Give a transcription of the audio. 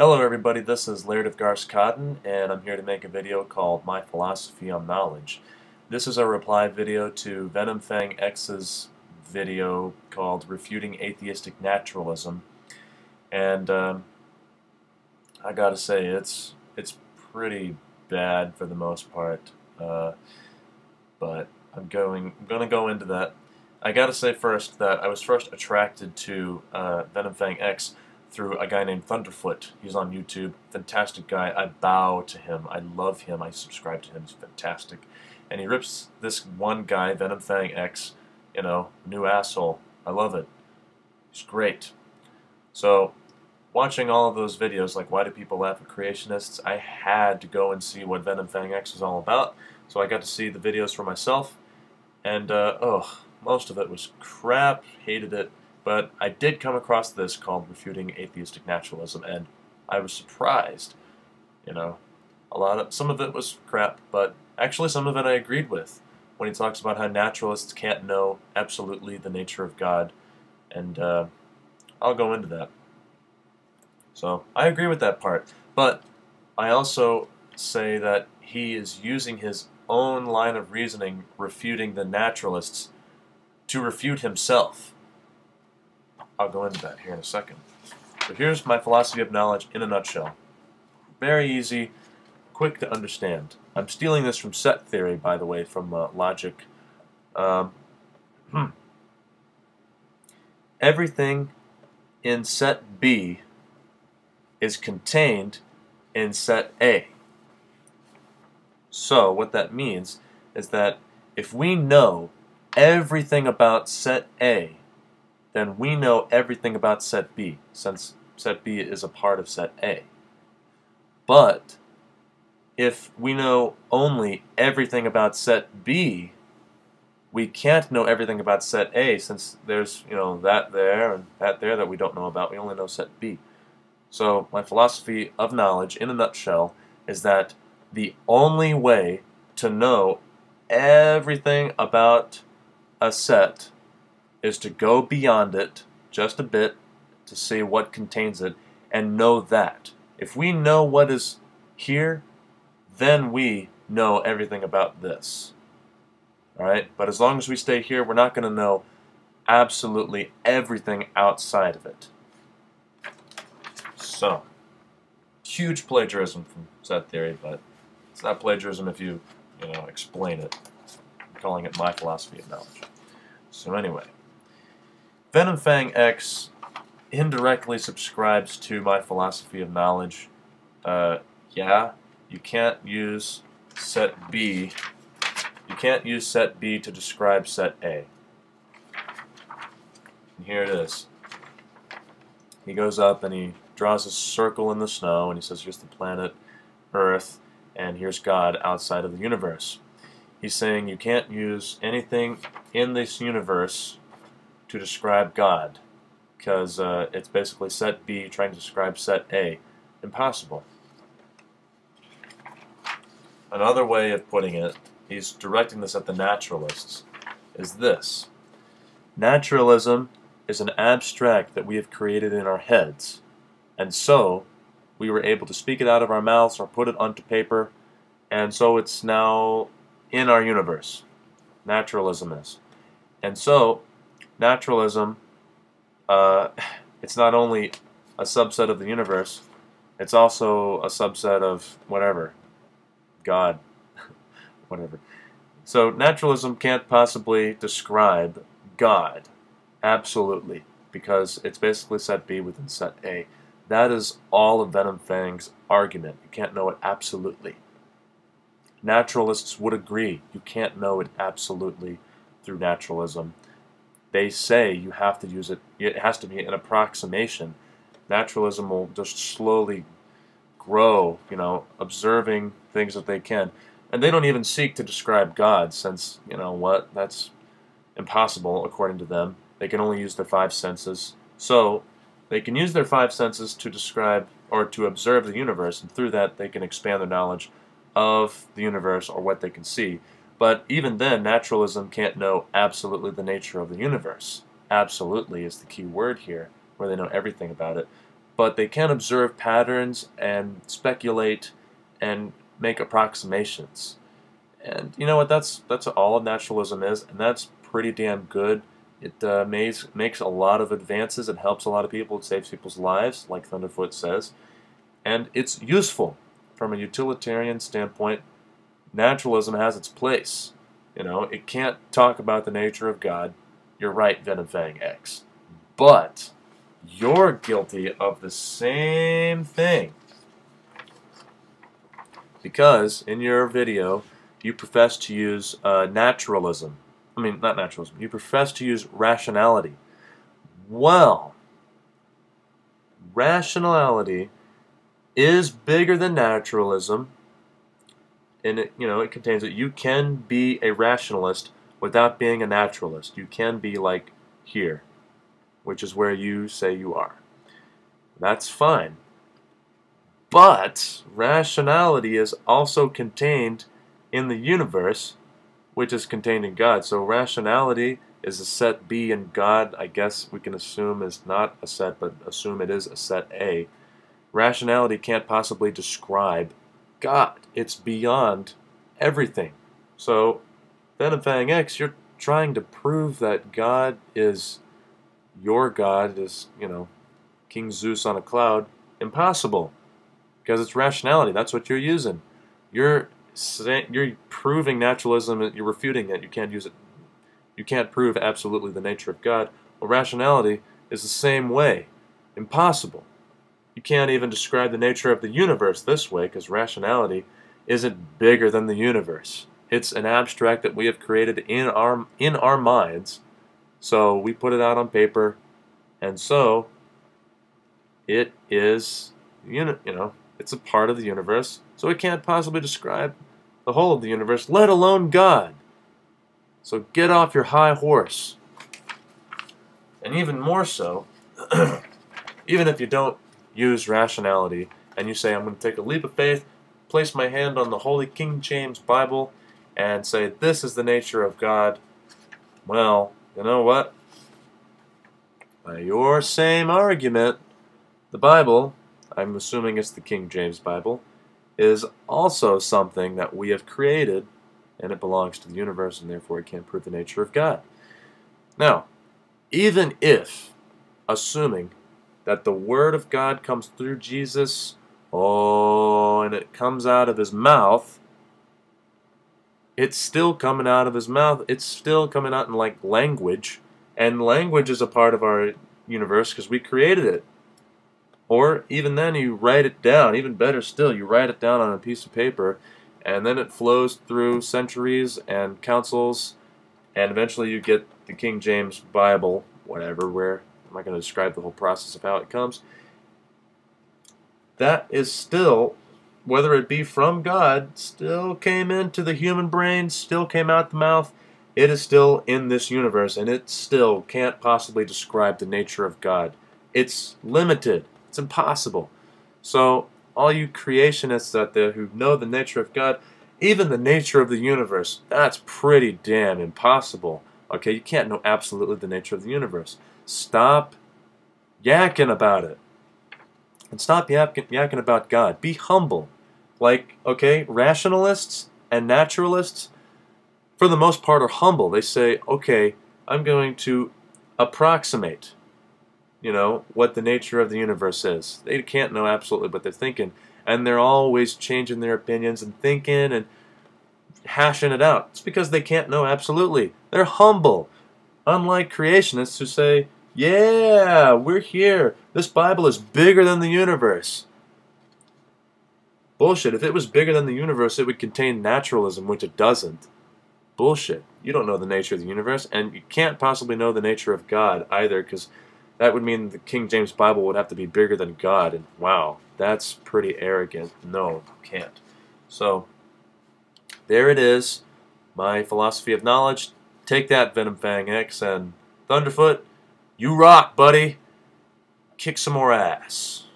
Hello everybody, this is Laird of Cotton, and I'm here to make a video called My Philosophy on Knowledge. This is a reply video to Venomfangx's video called Refuting Atheistic Naturalism, and I gotta say, it's pretty bad for the most part, but I'm gonna go into that. I gotta say first that I was first attracted to Venomfangx through a guy named Thunderfoot. He's on YouTube. Fantastic guy. I bow to him. I love him. I subscribe to him. He's fantastic. And he rips this one guy, Venomfangx, new asshole. I love it. He's great. So, watching all of those videos, like Why Do People Laugh at Creationists, I had to go and see what Venomfangx was all about. So I got to see the videos for myself, and most of it was crap. Hated it. But I did come across this called Refuting Atheistic Naturalism, and I was surprised. Some of it was crap, but actually some of it I agreed with. When he talks about how naturalists can't know absolutely the nature of God, and I'll go into that. So I agree with that part, but I also say that he is using his own line of reasoning, refuting the naturalists, to refute himself. I'll go into that here in a second. So here's my philosophy of knowledge in a nutshell. Very easy, quick to understand. I'm stealing this from set theory, by the way, from logic. Everything in set B is contained in set A. So what that means is that if we know everything about set A, then we know everything about set B, since set B is a part of set A. But if we know only everything about set B, we can't know everything about set A, since there's, that there and that there that we don't know about. We only know set B. So my philosophy of knowledge, in a nutshell, is that the only way to know everything about a set is to go beyond it just a bit to see what contains it and know that. If we know what is here, then we know everything about this. Alright? But as long as we stay here, we're not going to know absolutely everything outside of it. So, huge plagiarism from set theory, but it's not plagiarism if you, explain it. I'm calling it my philosophy of knowledge. So anyway, Venomfangx indirectly subscribes to my philosophy of knowledge. Yeah, you can't use set B. You can't use set B to describe set A. And here it is. He goes up and he draws a circle in the snow, and he says, here's the planet Earth, and here's God outside of the universe. He's saying you can't use anything in this universe to describe God, because it's basically set B trying to describe set A. Impossible. Another way of putting it, he's directing this at the naturalists, is this. Naturalism is an abstract that we have created in our heads, and so we were able to speak it out of our mouths or put it onto paper, and so it's now in our universe. Naturalism is. And so naturalism, it's not only a subset of the universe, it's also a subset of whatever. God. Whatever. So naturalism can't possibly describe God. Absolutely. Because it's basically set B within set A. That is all of Venomfang's argument. You can't know it absolutely. Naturalists would agree. You can't know it absolutely through naturalism. They say you have to use it. It has to be an approximation. Naturalism will just slowly grow, observing things that they can. And they don't even seek to describe God, since, that's impossible according to them. They can only use their five senses. So they can use their five senses to describe or to observe the universe, and through that they can expand their knowledge of the universe or what they can see. But even then, naturalism can't know absolutely the nature of the universe. Absolutely is the key word here, where they know everything about it. but they can observe patterns and speculate and make approximations. And you know what? That's all naturalism is, and that's pretty damn good. It makes a lot of advances. It helps a lot of people. It saves people's lives, like Thunderfoot says. And it's useful from a utilitarian standpoint. Naturalism has its place. You know, it can't talk about the nature of God. You're right, Venomfangx. But you're guilty of the same thing. Because in your video, you profess to use naturalism. I mean, not naturalism. You profess to use rationality. Well, rationality is bigger than naturalism, and it contains that you can be a rationalist without being a naturalist. You can be like here, which is where you say you are. That's fine. But rationality is also contained in the universe, which is contained in God. So rationality is a set B, and God, I guess we can assume, is not a set, but assume it is a set A. Rationality can't possibly describe God. It's beyond everything. So, Venomfangx, you're trying to prove that God is your God, is, King Zeus on a cloud. Impossible. Because it's rationality. That's what you're using. You're proving naturalism. You're refuting it. You can't use it. You can't prove absolutely the nature of God. Well, rationality is the same way. Impossible. You can't even describe the nature of the universe this way, because rationality isn't bigger than the universe. It's an abstract that we have created in our minds. So we put it out on paper, and so it is, it's a part of the universe. So it can't possibly describe the whole of the universe, let alone God. So get off your high horse. And even more so, even if you don't use rationality and you say, I'm going to take a leap of faith, place my hand on the Holy King James Bible, and say, this is the nature of God, well, you know what? By your same argument, the Bible, I'm assuming it's the King James Bible, is also something that we have created, and it belongs to the universe, and therefore it can't prove the nature of God. Now, even if, assuming that the Word of God comes through Jesus, and it comes out of His mouth, it's still coming out of His mouth. It's still coming out in like language, and language is a part of our universe because we created it. Or even then, you write it down. Even better still, you write it down on a piece of paper, and then it flows through centuries and councils, and eventually you get the King James Bible, whatever, where I'm not going to describe the whole process of how it comes. That is still, whether it be from God, still came into the human brain, still came out the mouth. It is still in this universe, and it still can't possibly describe the nature of God. It's limited. It's impossible. So, all you creationists out there who know the nature of God, even the nature of the universe, that's pretty damn impossible. Okay, you can't know absolutely the nature of the universe. Stop yakking about it. And stop yakking about God. Be humble. Like, okay, rationalists and naturalists, for the most part, are humble. They say, okay, I'm going to approximate, what the nature of the universe is. They can't know absolutely what they're thinking. And they're always changing their opinions and thinking and hashing it out. It's because they can't know absolutely. They're humble. Unlike creationists who say, yeah, we're here. This Bible is bigger than the universe. Bullshit. If it was bigger than the universe, it would contain naturalism, which it doesn't. Bullshit. You don't know the nature of the universe, and you can't possibly know the nature of God either, because that would mean the King James Bible would have to be bigger than God, and wow, that's pretty arrogant. No, you can't. So, there it is, my philosophy of knowledge. Take that, Venomfangx, and Thunderfoot, you rock, buddy. Kick some more ass.